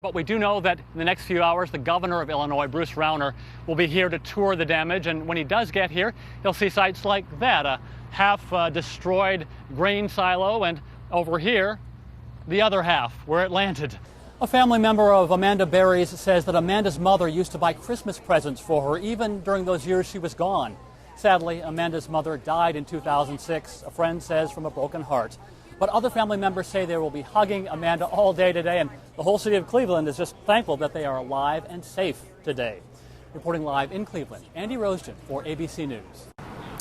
But we do know that in the next few hours, the governor of Illinois, Bruce Rauner, will be here to tour the damage. And when he does get here, he'll see sites like that, a half-destroyed grain silo, and over here, the other half, where it landed. A family member of Amanda Berry's says that Amanda's mother used to buy Christmas presents for her, even during those years she was gone. Sadly, Amanda's mother died in 2006, a friend says, from a broken heart. But other family members say they will be hugging Amanda all day today, and the whole city of Cleveland is just thankful that they are alive and safe today. Reporting live in Cleveland, Andy Roseton for ABC News.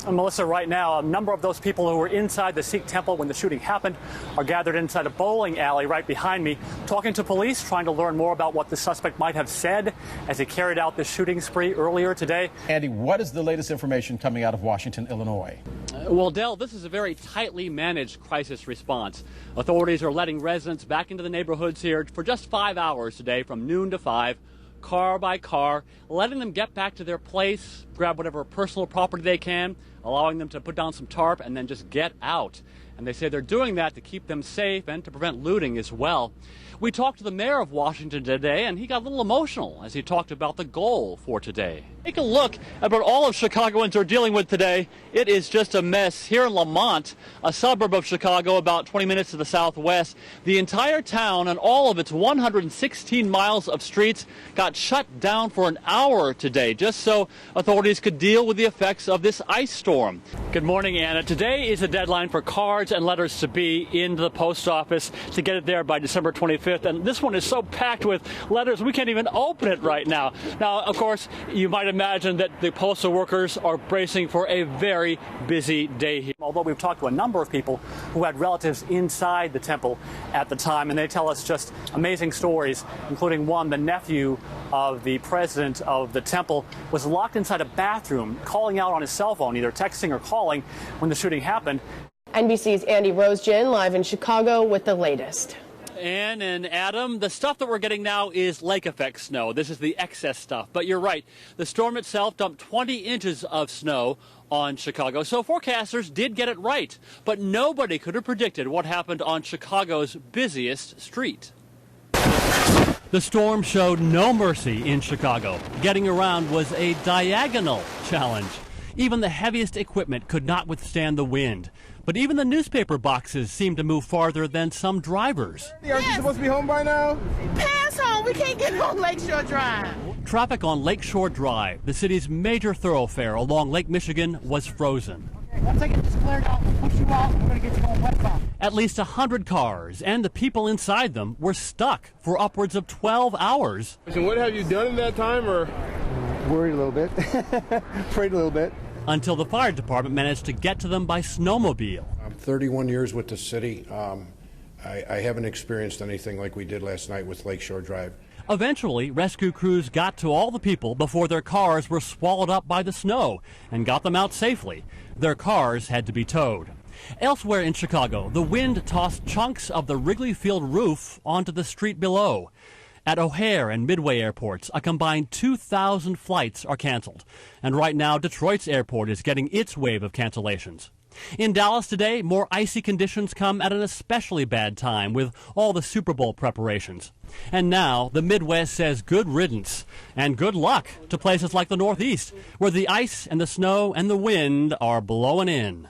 And Melissa, right now, a number of those people who were inside the Sikh temple when the shooting happened are gathered inside a bowling alley right behind me, talking to police, trying to learn more about what the suspect might have said as he carried out the shooting spree earlier today. Andy, what is the latest information coming out of Washington, Illinois? Well, Dell, this is a very tightly managed crisis response. Authorities are letting residents back into the neighborhoods here for just 5 hours today, from noon to 5. Car by car, letting them get back to their place, grab whatever personal property they can, allowing them to put down some tarp and then just get out. And they say they're doing that to keep them safe and to prevent looting as well. We talked to the mayor of Washington today, and he got a little emotional as he talked about the goal for today. Take a look at what all of Chicagoans are dealing with today. It is just a mess. Here in Lamont, a suburb of Chicago about 20 minutes to the southwest, the entire town and all of its 116 miles of streets got shut down for an hour today, just so authorities could deal with the effects of this ice storm. Good morning, Anna. Today is the deadline for cards and letters to be in the post office to get it there by December 25th. And this one is so packed with letters, we can't even open it right now. Now, of course, you might imagine that the postal workers are bracing for a very busy day here. Although we've talked to a number of people who had relatives inside the temple at the time, and they tell us just amazing stories, including one, the nephew of the president of the temple was locked inside a bathroom, calling out on his cell phone, either texting or calling, when the shooting happened. NBC's Andy Roseton live in Chicago with the latest. Ann and Adam, the stuff that we're getting now is lake effect snow. This is the excess stuff. But you're right. The storm itself dumped 20 inches of snow on Chicago. So forecasters did get it right. But nobody could have predicted what happened on Chicago's busiest street. The storm showed no mercy in Chicago. Getting around was a diagonal challenge. Even the heaviest equipment could not withstand the wind. But even the newspaper boxes seemed to move farther than some drivers. Aren't you supposed to be home by now? Pass home. We can't get on Lakeshore Drive. Traffic on Lakeshore Drive, the city's major thoroughfare along Lake Michigan, was frozen. Once I get this cleared out, we'll push you out, and we're going to get you going westbound. At least 100 cars and the people inside them were stuck for upwards of 12 hours. And what have you done in that time, or? Worried a little bit, prayed a little bit. Until the fire department managed to get to them by snowmobile. I'm 31 years with the city. I haven't experienced anything like we did last night with Lakeshore Drive. Eventually, rescue crews got to all the people before their cars were swallowed up by the snow and got them out safely. Their cars had to be towed. Elsewhere in Chicago, the wind tossed chunks of the Wrigley Field roof onto the street below. At O'Hare and Midway airports, a combined 2,000 flights are canceled. And right now, Detroit's airport is getting its wave of cancellations. In Dallas today, more icy conditions come at an especially bad time with all the Super Bowl preparations. And now, the Midwest says good riddance and good luck to places like the Northeast, where the ice and the snow and the wind are blowing in.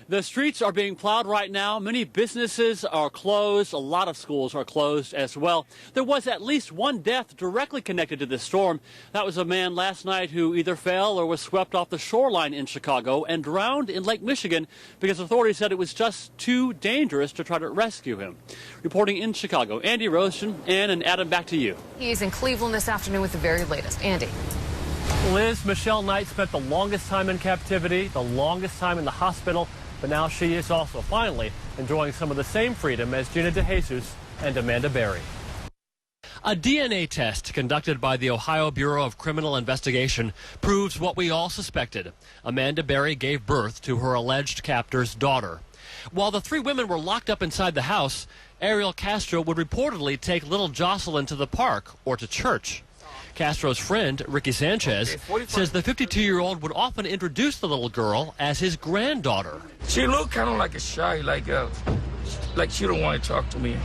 The streets are being plowed right now. Many businesses are closed. A lot of schools are closed as well. There was at least one death directly connected to this storm. That was a man last night who either fell or was swept off the shoreline in Chicago and drowned in Lake Michigan because authorities said it was just too dangerous to try to rescue him. Reporting in Chicago, Andy Roseton, Ann and Adam, back to you. He's in Cleveland this afternoon with the very latest. Andy. Liz, Michelle Knight spent the longest time in captivity, the longest time in the hospital. But now she is also finally enjoying some of the same freedom as Gina DeJesus and Amanda Berry. A DNA test conducted by the Ohio Bureau of Criminal Investigation proves what we all suspected. Amanda Berry gave birth to her alleged captor's daughter. While the three women were locked up inside the house, Ariel Castro would reportedly take little Jocelyn to the park or to church. Castro's friend, Ricky Sanchez, says the 52-year-old would often introduce the little girl as his granddaughter. She looked kind of like a shy, like she don't want to talk to me.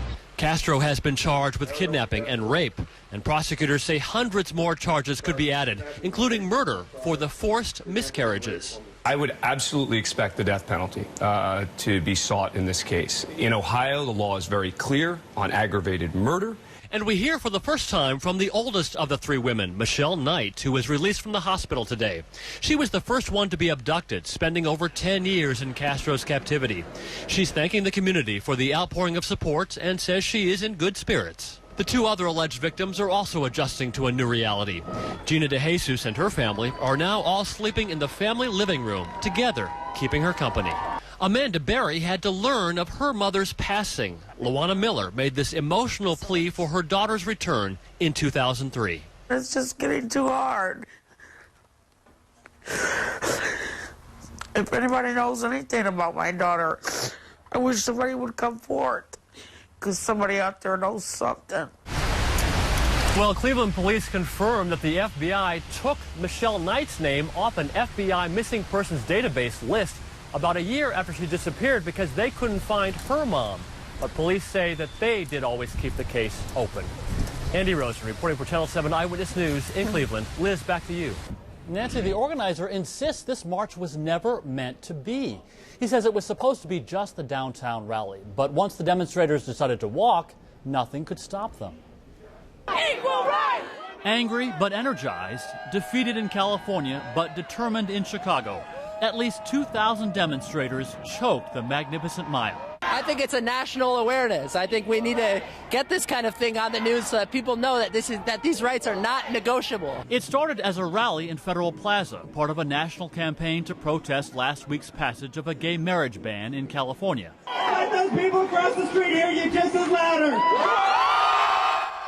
Castro has been charged with kidnapping and rape, and prosecutors say hundreds more charges could be added, including murder for the forced miscarriages. I would absolutely expect the death penalty to be sought in this case. In Ohio, the law is very clear on aggravated murder. And we hear for the first time from the oldest of the three women, Michelle Knight, who was released from the hospital today. She was the first one to be abducted, spending over 10 years in Castro's captivity. She's thanking the community for the outpouring of support and says she is in good spirits. The two other alleged victims are also adjusting to a new reality. Gina DeJesus and her family are now all sleeping in the family living room, together, keeping her company. Amanda Berry had to learn of her mother's passing. Luana Miller made this emotional plea for her daughter's return in 2003. It's just getting too hard. If anybody knows anything about my daughter, I wish somebody would come forward, because somebody out there knows something. Well, Cleveland police confirmed that the FBI took Michelle Knight's name off an FBI missing persons database list about a year after she disappeared because they couldn't find her mom. But police say that they did always keep the case open. Andy Rosen reporting for Channel 7 Eyewitness News in Cleveland. Liz, back to you. Nancy, the organizer insists this march was never meant to be. He says it was supposed to be just the downtown rally, but once the demonstrators decided to walk, nothing could stop them. Equal rights! Angry but energized, defeated in California but determined in Chicago, at least 2,000 demonstrators choked the Magnificent Mile. I think it's a national awareness. I think we need to get this kind of thing on the news so that people know that these rights are not negotiable. It started as a rally in Federal Plaza, part of a national campaign to protest last week's passage of a gay marriage ban in California. Let those people across the street hear you just as louder.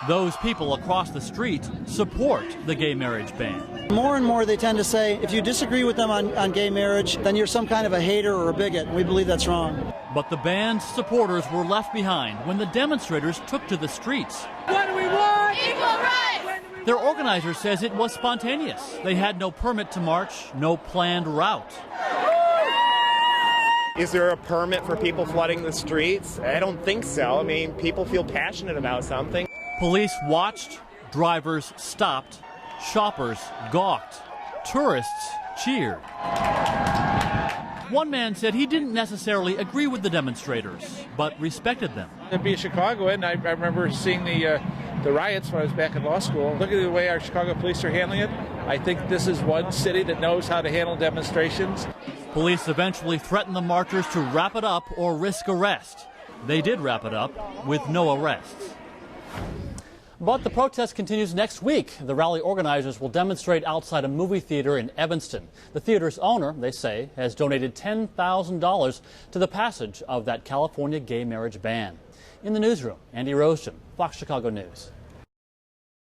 Those people across the street support the gay marriage ban. More and more they tend to say if you disagree with them on gay marriage, then you're some kind of a hater or a bigot. We believe that's wrong. But the band's supporters were left behind when the demonstrators took to the streets. What do we want? Equal rights! Their organizer says it was spontaneous. They had no permit to march, no planned route. Is there a permit for people flooding the streets? I don't think so. I mean, people feel passionate about something. Police watched, drivers stopped, shoppers gawked, tourists cheered. One man said he didn't necessarily agree with the demonstrators, but respected them. To be a Chicagoan, I remember seeing the riots when I was back in law school. Looking at the way our Chicago police are handling it, I think this is one city that knows how to handle demonstrations. Police eventually threatened the marchers to wrap it up or risk arrest. They did wrap it up with no arrests. But the protest continues next week. The rally organizers will demonstrate outside a movie theater in Evanston. The theater's owner, they say, has donated $10,000 to the passage of that California gay marriage ban. In the newsroom, Andy Rosen, Fox Chicago News.